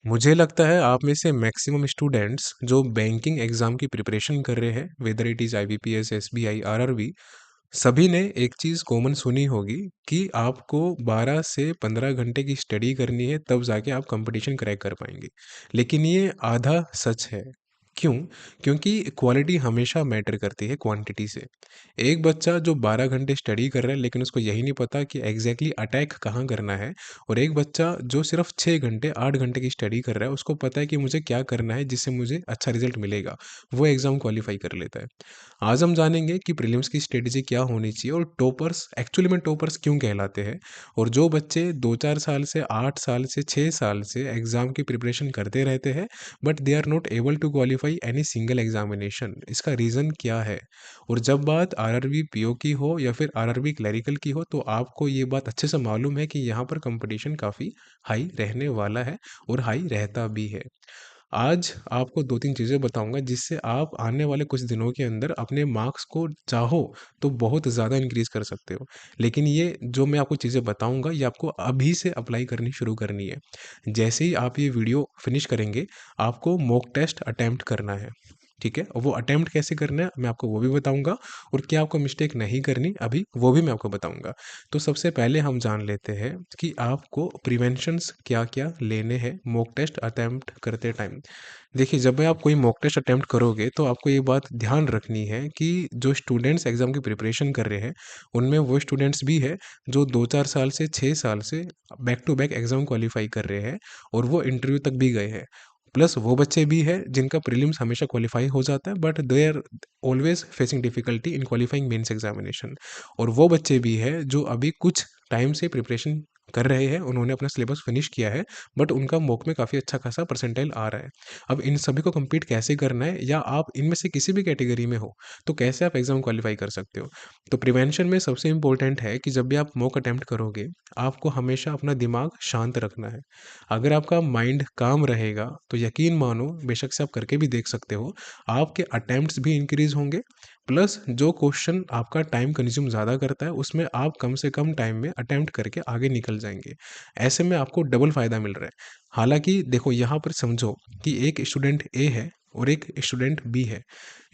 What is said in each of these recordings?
मुझे लगता है आप में से मैक्सिमम स्टूडेंट्स जो बैंकिंग एग्ज़ाम की प्रिपरेशन कर रहे हैं, whether it is IBPS, SBI, RRB, सभी ने एक चीज़ कॉमन सुनी होगी कि आपको 12 से 15 घंटे की स्टडी करनी है, तब जाके आप कंपटीशन क्रैक कर पाएँगे। लेकिन ये आधा सच है। क्यों? क्योंकि क्वालिटी हमेशा मैटर करती है क्वांटिटी से। एक बच्चा जो 12 घंटे स्टडी कर रहा है लेकिन उसको यही नहीं पता कि एग्ज़ैक्टली अटैक कहाँ करना है, और एक बच्चा जो सिर्फ़ 6 घंटे, 8 घंटे की स्टडी कर रहा है, उसको पता है कि मुझे क्या करना है जिससे मुझे अच्छा रिज़ल्ट मिलेगा, वो एग्ज़ाम क्वालीफ़ाई कर लेता है। आज हम जानेंगे कि प्रीलिम्स की स्ट्रेटजी क्या होनी चाहिए और टॉपर्स एक्चुअली में टॉपर्स क्यों कहलाते हैं, और जो बच्चे 2-4 साल से, 8 साल से, 6 साल से एग्ज़ाम की प्रिपरेशन करते रहते हैं but they are not able to qualify any single examination, इसका रीज़न क्या है। और जब बात आरआरबी पीओ की हो या फिर आरआरबी क्लरिकल की हो, तो आपको ये बात अच्छे से मालूम है कि यहाँ पर कंपटीशन काफ़ी हाई रहने वाला है और हाई रहता भी है। आज आपको 2-3 चीज़ें बताऊँगा जिससे आप आने वाले कुछ दिनों के अंदर अपने मार्क्स को चाहो तो बहुत ज़्यादा इंक्रीज़ कर सकते हो। लेकिन ये जो मैं आपको चीज़ें बताऊँगा, ये आपको अभी से अप्लाई करनी शुरू करनी है। जैसे ही आप ये वीडियो फिनिश करेंगे, आपको मॉक टेस्ट अटेम्प्ट करना है, ठीक है? और वो अटेम्प्ट कैसे करना है मैं आपको वो भी बताऊँगा, और क्या आपको मिस्टेक नहीं करनी अभी वो भी मैं आपको बताऊँगा। तो सबसे पहले हम जान लेते हैं कि आपको प्रिवेंशंस क्या-क्या लेने हैं मॉक टेस्ट अटेम्प्ट करते टाइम। देखिए, जब भी आप कोई मॉक टेस्ट अटेम्प्ट करोगे तो आपको ये बात ध्यान रखनी है कि जो स्टूडेंट्स एग्ज़ाम की प्रिपरेशन कर रहे हैं, उनमें वो स्टूडेंट्स भी है जो 2-4 साल से 6 साल से back to back exam qualify कर रहे हैं और वो इंटरव्यू तक भी गए हैं। प्लस वो बच्चे भी हैं जिनका प्रीलिम्स हमेशा क्वालीफाई हो जाता है but they are always facing difficulty in qualifying mains examination. और वो बच्चे भी हैं जो अभी कुछ टाइम से प्रिपरेशन कर रहे हैं, उन्होंने अपना सिलेबस फिनिश किया है बट उनका मॉक में काफ़ी अच्छा खासा परसेंटाइल आ रहा है। अब इन सभी को कम्पीट कैसे करना है, या आप इनमें से किसी भी कैटेगरी में हो, तो कैसे आप एग्ज़ाम क्वालीफाई कर सकते हो? तो प्रिवेंशन में सबसे इम्पोर्टेंट है कि जब भी आप मॉक अटेम्प्ट करोगे, आपको हमेशा अपना दिमाग शांत रखना है। अगर आपका माइंड काम रहेगा, तो यकीन मानो बेशक से आप करके भी देख सकते हो, आपके अटेम्प्ट्स भी इंक्रीज़ होंगे, प्लस जो क्वेश्चन आपका टाइम कंज्यूम ज़्यादा करता है, उसमें आप कम से कम टाइम में अटेम्प्ट करके आगे निकल जाएँगे। ऐसे में आपको डबल फ़ायदा मिल रहा है। हालाँकि देखो, यहाँ पर समझो कि एक स्टूडेंट ए है और एक स्टूडेंट बी है।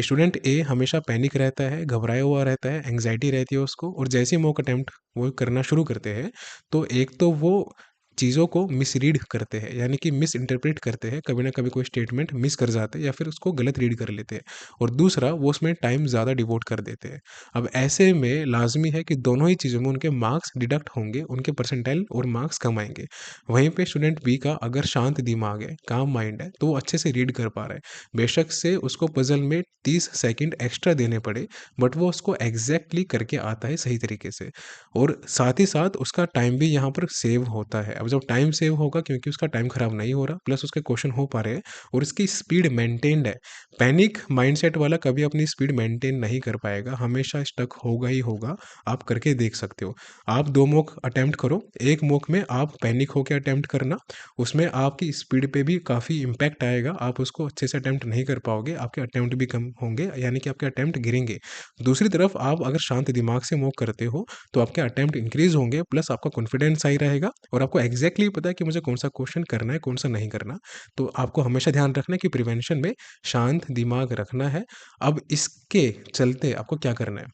स्टूडेंट ए हमेशा पैनिक रहता है, घबराया हुआ रहता है, एंग्ज़ायटी रहती है उसको, और जैसे ही मॉक अटेम्प्ट वो करना शुरू करते हैं, तो एक तो वो चीज़ों को मिसरीड करते हैं, यानी कि मिस इंटरप्रेट करते हैं, कभी ना कभी कोई स्टेटमेंट मिस कर जाते हैं या फिर उसको गलत रीड कर लेते हैं, और दूसरा वो उसमें टाइम ज़्यादा डिवोट कर देते हैं। अब ऐसे में लाजमी है कि दोनों ही चीज़ों में उनके मार्क्स डिडक्ट होंगे, उनके परसेंटाइल और मार्क्स कम आएंगे। वहीं पे स्टूडेंट बी का अगर शांत दिमाग है, काम माइंड है, तो वो अच्छे से रीड कर पा रहा है। बेशक से उसको पजल में 30 सेकंड एक्स्ट्रा देने पड़े, बट वो उसको एग्जैक्टली करके आता है सही तरीके से, और साथ ही साथ उसका टाइम भी यहाँ पर सेव होता है। अब जब टाइम सेव होगा, क्योंकि उसका टाइम खराब नहीं हो रहा, प्लस उसके क्वेश्चन हो पा रहे हैं और उसकी स्पीड मेंटेन्ड है। पैनिक माइंडसेट वाला कभी अपनी स्पीड मेंटेन नहीं कर पाएगा, हमेशा स्टक होगा ही होगा। आप करके देख सकते हो। आप 2 मॉक अटेम्प्ट करो, एक मॉक में आप पैनिक होके अटेम्प्ट करना, उसमें आपकी स्पीड पे भी काफ़ी इम्पैक्ट आएगा, आप उसको अच्छे से अटेम्प्ट नहीं कर पाओगे, आपके अटेम्प्ट भी कम होंगे, यानी कि आपके अटेम्प्ट गिरेंगे। दूसरी तरफ आप अगर शांत दिमाग से मॉक करते हो, तो आपके अटेम्प्ट इंक्रीज़ होंगे, प्लस आपका कॉन्फिडेंस हाई रहेगा और आपको एग्ज़ैक्टली पता है कि मुझे कौन-सा क्वेश्चन करना है, कौन-सा नहीं करना। तो आपको हमेशा ध्यान रखना है कि प्रिवेंशन में शांत दिमाग रखना है। अब इसके चलते आपको क्या करना है?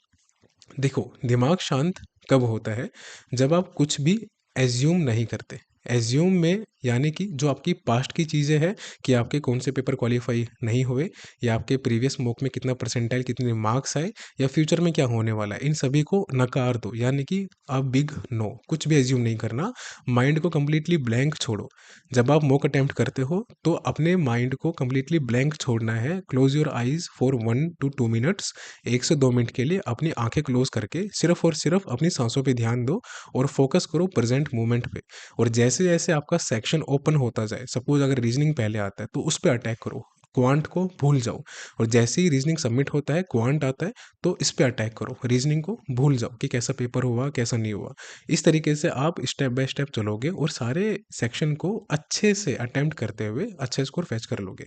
देखो, दिमाग शांत कब होता है? जब आप कुछ भी एज़्यूम नहीं करते। एज़्यूम में यानी कि जो आपकी पास्ट की चीज़ें हैं कि आपके कौन से पेपर क्वालीफाई नहीं हुए, या आपके प्रीवियस मॉक में कितना परसेंटाइल, कितने मार्क्स आए, या फ्यूचर में क्या होने वाला है, इन सभी को नकार दो, यानी कि अ बिग नो, कुछ भी एज़्यूम नहीं करना। माइंड को कंप्लीटली ब्लैंक छोड़ो। जब आप मॉक अटेम्प्ट करते हो, तो अपने माइंड को कंप्लीटली ब्लैंक छोड़ना है। Close your eyes for 1 to 2 minutes, 1 से 2 मिनट के लिए अपनी आँखें क्लोज़ करके सिर्फ़ और सिर्फ़ अपनी साँसों पे ध्यान दो और फ़ोकस करो प्रेज़ेंट मोमेंट पे। और जैसे-जैसे आपका सेक्शन ओपन होता जाए, सपोज़ अगर रीज़निंग पहले आता है, तो उस पे अटैक करो, क्वांट को भूल जाओ, और जैसे ही रीज़निंग सबमिट होता है, क्वांट आता है, तो इस पे अटैक करो, रीज़निंग को भूल जाओ कि कैसा पेपर हुआ, कैसा नहीं हुआ। इस तरीके से आप स्टेप बाय स्टेप चलोगे और सारे सेक्शन को अच्छे से अटेम्प्ट करते हुए अच्छे स्कोर फेच कर लोगे।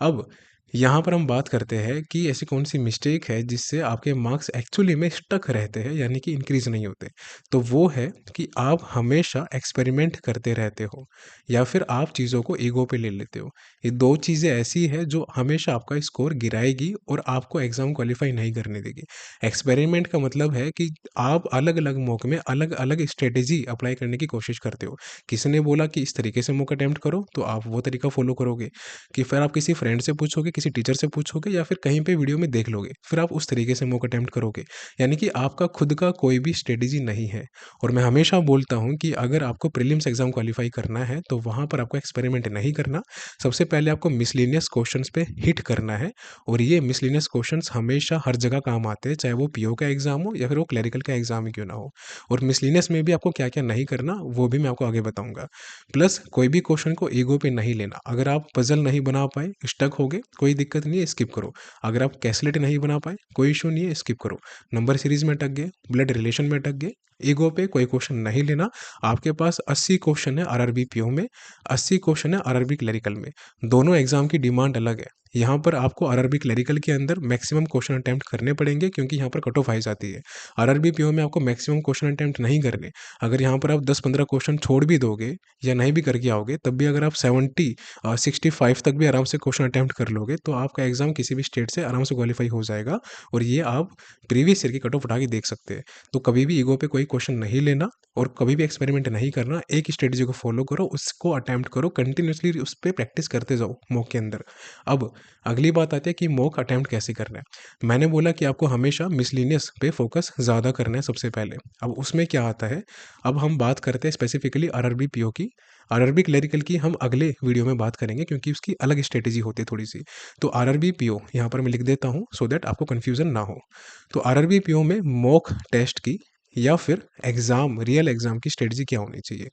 अब यहाँ पर हम बात करते हैं कि ऐसी कौन-सी मिस्टेक है जिससे आपके मार्क्स एक्चुअली में स्टक रहते हैं, यानी कि इंक्रीज़ नहीं होते। तो वो है कि आप हमेशा एक्सपेरिमेंट करते रहते हो या फिर आप चीज़ों को ईगो पे ले लेते हो। ये 2 चीज़ें ऐसी हैं जो हमेशा आपका स्कोर गिराएगी और आपको एग्ज़ाम क्वालीफाई नहीं करने देगी। एक्सपेरिमेंट का मतलब है कि आप अलग-अलग मौके में अलग-अलग स्ट्रैटेजी अप्लाई करने की कोशिश करते हो। किसी ने बोला कि इस तरीके से मॉक अटेम्प्ट करो, तो आप वो तरीका फ़ॉलो करोगे। कि फिर आप किसी फ्रेंड से पूछोगे, किसी टीचर से पूछोगे या फिर कहीं पे वीडियो में देख लोगे। फिर आप उस तरीके से मॉक अटेम्प्ट करोगे। यानी कि आपका खुद का कोई भी स्ट्रेटेजी नहीं है। और मैं हमेशा बोलता हूँ कि अगर आपको प्रीलिम्स एग्ज़ाम क्वालीफाई करना है, तो वहाँ पर आपको एक्सपेरिमेंट नहीं करना। सबसे पहले आपको मिसलेनियस क्वेश्चंस पे हिट करना है और ये मिसलेनियस क्वेश्चंस हमेशा हर जगह काम आते हैं, चाहे वो पीओ का एग्ज़ाम हो या फिर वो क्लेरिकल का एग्ज़ाम ही क्यों ना हो। और मिसलेनियस में भी आपको क्या-क्या नहीं करना, वो भी मैं आपको आगे बताऊँगा। प्लस कोई भी क्वेश्चन को ईगो पे नहीं लेना। अगर आप पजल नहीं बना पाए, स्टक हो गए, कोई दिक्कत नहीं है, स्किप करो। अगर आप कैसलेट नहीं बना पाए, कोई इश्यू नहीं है, स्किप करो। नंबर सीरीज में अटक गए, ब्लड रिलेशन में अटक गए, ईगो पे कोई क्वेश्चन नहीं लेना। आपके पास 80 क्वेश्चन है आरआरबी पीओ में, 80 क्वेश्चन है आरआरबी क्लरिकल में। दोनों एग्जाम की डिमांड अलग है। यहाँ पर आपको आरआरबी क्लरिकल के अंदर मैक्सिमम क्वेश्चन अटेम्प्ट करने पड़ेंगे क्योंकि यहाँ पर कट ऑफ हाई जाती है। आरआरबी पीओ में आपको मैक्सिमम क्वेश्चन अटेम्प्ट नहीं करने। अगर यहाँ पर आप 10-15 क्वेश्चन छोड़ भी दोगे या नहीं भी करके आओगे, तब भी अगर आप 65 तक भी आराम से क्वेश्चन अटेम्प्ट कर लोगे, तो आपका एग्जाम किसी भी स्टेट से आराम से क्वालिफाई हो जाएगा। और ये आप प्रीवियस ईयर की कट ऑफ उठा के देख सकते हैं। तो कभी भी ईगो पे कोई क्वेश्चन नहीं लेना और कभी भी एक्सपेरिमेंट नहीं करना। एक स्ट्रेटेजी को फॉलो करो, उसको अटेम्प्ट करो, कंटिन्यूअसली उस पर प्रैक्टिस करते जाओ मॉक के अंदर। अब अगली बात आती है कि मॉक अटेम्प्ट कैसे करना है। मैंने बोला कि आपको हमेशा मिसलिनियस पे फोकस ज़्यादा करना है सबसे पहले। अब उसमें क्या आता है, अब हम बात करते हैं स्पेसिफिकली आरआरबी पीओ की। आरआरबी क्लरिकल की हम अगले वीडियो में बात करेंगे क्योंकि उसकी अलग स्ट्रेटेजी होती है थोड़ी सी। तो आरआरबी पीओ यहाँ पर मैं लिख देता हूँ सो दैट आपको कन्फ्यूजन ना हो। तो आरआरबी पीओ में मॉक टेस्ट की या फिर एग्जाम रियल एग्जाम की स्ट्रेटजी क्या होनी चाहिए।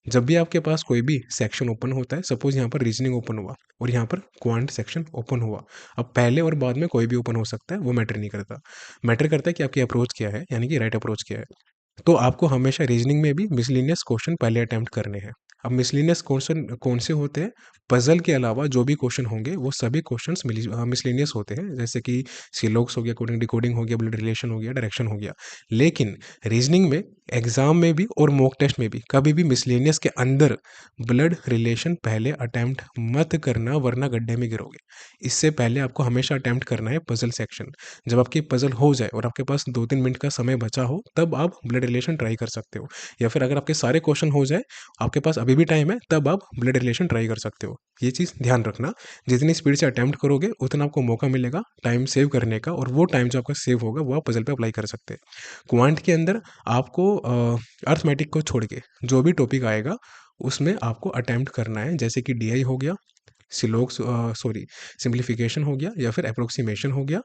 जब भी आपके पास कोई भी सेक्शन ओपन होता है, सपोज यहाँ पर रीजनिंग ओपन हुआ और यहाँ पर क्वांट सेक्शन ओपन हुआ। अब पहले और बाद में कोई भी ओपन हो सकता है, वो मैटर नहीं करता। मैटर करता है कि आपकी अप्रोच क्या है, यानी कि राइट अप्रोच क्या है। तो आपको हमेशा रीजनिंग में भी मिसलिनियस क्वेश्चन पहले अटेम्प्ट करने हैं। अब मिसलिनियस क्वेश्चन कौन से होते हैं? पजल के अलावा जो भी क्वेश्चन होंगे वो सभी क्वेश्चंस मिसलिनियस होते हैं, जैसे कि सिलोक्स हो गया, कोडिंग डिकोडिंग हो गया, ब्लड रिलेशन हो गया, डायरेक्शन हो गया। लेकिन रीजनिंग में एग्जाम में भी और मॉक टेस्ट में भी कभी भी मिसलिनियस के अंदर ब्लड रिलेशन पहले अटेम्प्ट मत करना, वरना गड्ढे में गिरोगे। इससे पहले आपको हमेशा अटेम्प्ट करना है पजल सेक्शन। जब आपकी पजल हो जाए और आपके पास 2-3 मिनट का समय बचा हो, तब आप ब्लड रिलेशन ट्राई कर सकते हो। या फिर अगर आपके सारे क्वेश्चन हो जाए, आपके पास अभी भी टाइम है, तब आप ब्लड रिलेशन ट्राई कर सकते हो। ये चीज़ ध्यान रखना। जितनी स्पीड से अटेम्प्ट करोगे, उतना आपको मौका मिलेगा टाइम सेव करने का, और वो टाइम जो आपका सेव होगा, वो आप पजल पे अप्लाई कर सकते हैं। क्वांट के अंदर आपको अर्थमेटिक को छोड़ के जो भी टॉपिक आएगा, उसमें आपको अटेम्प्ट करना है, जैसे कि डीआई हो गया, सॉरी सिंप्लीफिकेशन हो गया या फिर अप्रोक्सीमेशन हो गया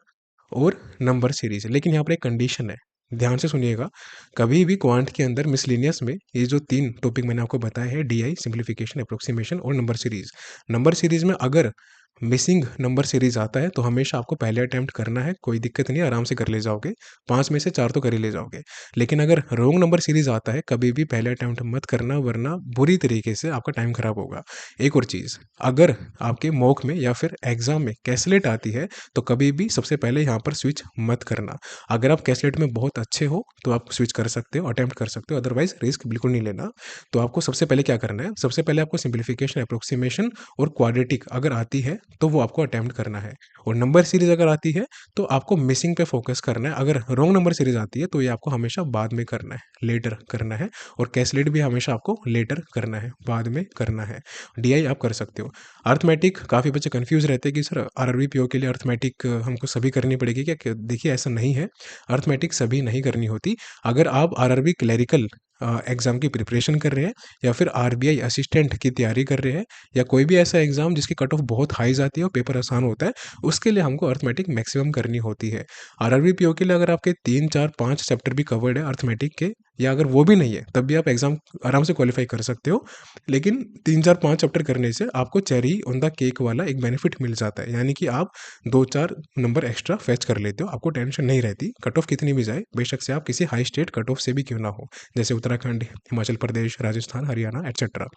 और नंबर सीरीज। लेकिन यहाँ पर एक कंडीशन है, ध्यान से सुनिएगा। कभी भी क्वांट के अंदर मिसलिनियस में ये जो 3 टॉपिक मैंने आपको बताए हैं, डीआई, सिंप्लीफिकेशन, अप्रोक्सीमेशन और नंबर सीरीज में अगर मिसिंग नंबर सीरीज आता है, तो हमेशा आपको पहले अटेम्प्ट करना है, कोई दिक्कत नहीं है, आराम से कर ले जाओगे। 5 में से 4 तो कर ही ले जाओगे। लेकिन अगर रॉन्ग नंबर सीरीज आता है, कभी भी पहले अटेम्प्ट मत करना, वरना बुरी तरीके से आपका टाइम खराब होगा। एक और चीज़, अगर आपके मॉक में या फिर एग्जाम में कैसलेट आती है, तो कभी भी सबसे पहले यहाँ पर स्विच मत करना। अगर आप कैसलेट में बहुत अच्छे हो, तो आप स्विच कर सकते हो, अटेम्प्ट कर सकते हो, अदरवाइज रिस्क बिल्कुल नहीं लेना। तो आपको सबसे पहले क्या करना है, सबसे पहले आपको सिंप्लीफिकेशन, अप्रोक्सीमेशन और क्वाड्रेटिक अगर आती है, तो वो आपको अटेम्प्ट करना है। और नंबर सीरीज अगर आती है, तो आपको मिसिंग पे फोकस करना है। अगर रॉन्ग नंबर सीरीज आती है, तो ये आपको हमेशा बाद में करना है, लेटर करना है। और कैसलेट भी हमेशा आपको लेटर करना है, बाद में करना है। डीआई आप कर सकते हो। अर्थमेटिक काफ़ी बच्चे कंफ्यूज रहते हैं कि सर आरआरबी पीओ के लिए अर्थमेटिक हमको सभी करनी पड़ेगी क्या? देखिए, ऐसा नहीं है। अर्थमेटिक सभी नहीं करनी होती। अगर आप आरआरबी क्लरिकल एग्जाम की प्रिपरेशन कर रहे हैं, या फिर आरबीआई असिस्टेंट की तैयारी कर रहे हैं, या कोई भी ऐसा एग्जाम जिसकी कट ऑफ बहुत हाई जाती है और पेपर आसान होता है, उसके लिए हमको अर्थमेटिक मैक्सिमम करनी होती है। आरआरबी पीओ के लिए अगर आपके 3, 4, 5 चैप्टर भी कवर्ड है अर्थमेटिक के, या अगर वो भी नहीं है, तब भी आप एग्जाम आराम से क्वालिफाई कर सकते हो। लेकिन 3, 4, 5 चैप्टर करने से आपको चेरी ऑन द केक वाला एक बेनिफिट मिल जाता है, यानी कि आप 2-4 नंबर एक्स्ट्रा फेच कर लेते हो, आपको टेंशन नहीं रहती। कट ऑफ कितनी भी जाए, बेशक से आप किसी हाई स्टेट कट ऑफ से भी क्यों ना हो, जैसे उत्तराखंड, हिमाचल प्रदेश, राजस्थान, हरियाणा एटसेट्रा।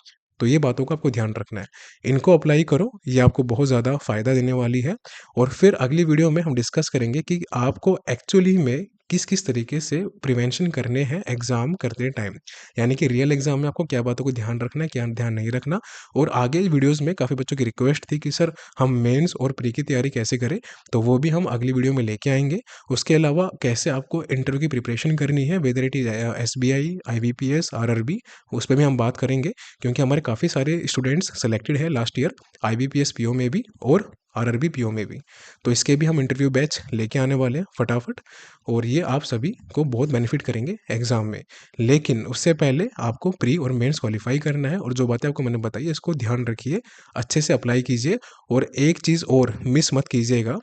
तो ये बातों का आपको ध्यान रखना है। इनको अप्लाई करो, ये आपको बहुत ज़्यादा फ़ायदा देने वाली है। और फिर अगली वीडियो में हम डिस्कस करेंगे कि आपको एक्चुअली में किस-किस तरीके से प्रिवेंशन करने हैं एग्ज़ाम करते टाइम। यानी कि रियल एग्ज़ाम में आपको क्या बातों को ध्यान रखना है, क्या ध्यान नहीं रखना। और आगे वीडियोज़ में काफ़ी बच्चों की रिक्वेस्ट थी कि सर हम मेंस और प्री की तैयारी कैसे करें, तो वो भी हम अगली वीडियो में लेके आएँगे। उसके अलावा कैसे आपको इंटरव्यू की प्रिपरेशन करनी है, whether it is SBI, IBPS, RRB, उस पे भी हम बात करेंगे। क्योंकि हमारे काफ़ी सारे स्टूडेंट्स सेलेक्टेड है लास्ट ईयर आईबीपीएस पीओ में भी और आरआरबी पीओ में भी। तो इसके भी हम इंटरव्यू बैच लेके आने वाले हैं फटाफट, और ये आप सभी को बहुत बेनिफिट करेंगे एग्ज़ाम में। लेकिन उससे पहले आपको प्री और मेंस क्वालीफाई करना है, और जो बातें आपको मैंने बताई है इसको ध्यान रखिए, अच्छे से अप्लाई कीजिए। और एक चीज़ और मिस मत कीजिएगा,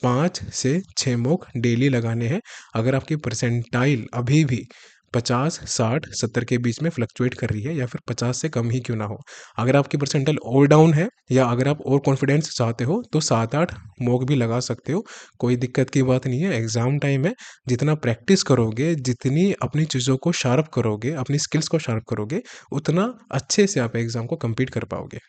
5 से 6 मॉक डेली लगाने हैं। अगर आपकी परसेंटाइल अभी भी 50, 60, 70 के बीच में फ्लक्चुएट कर रही है, या फिर 50 से कम ही क्यों ना हो। अगर आपकी परसेंटाइल और डाउन है, या अगर आप और कॉन्फिडेंस चाहते हो, तो 7-8 मॉक भी लगा सकते हो। कोई दिक्कत की बात नहीं है, एग्ज़ाम टाइम है। जितना प्रैक्टिस करोगे, जितनी अपनी चीज़ों को शार्प करोगे, अपनी स्किल्स को शार्प करोगे, उतना अच्छे से आप एग्ज़ाम को कंप्लीट कर पाओगे।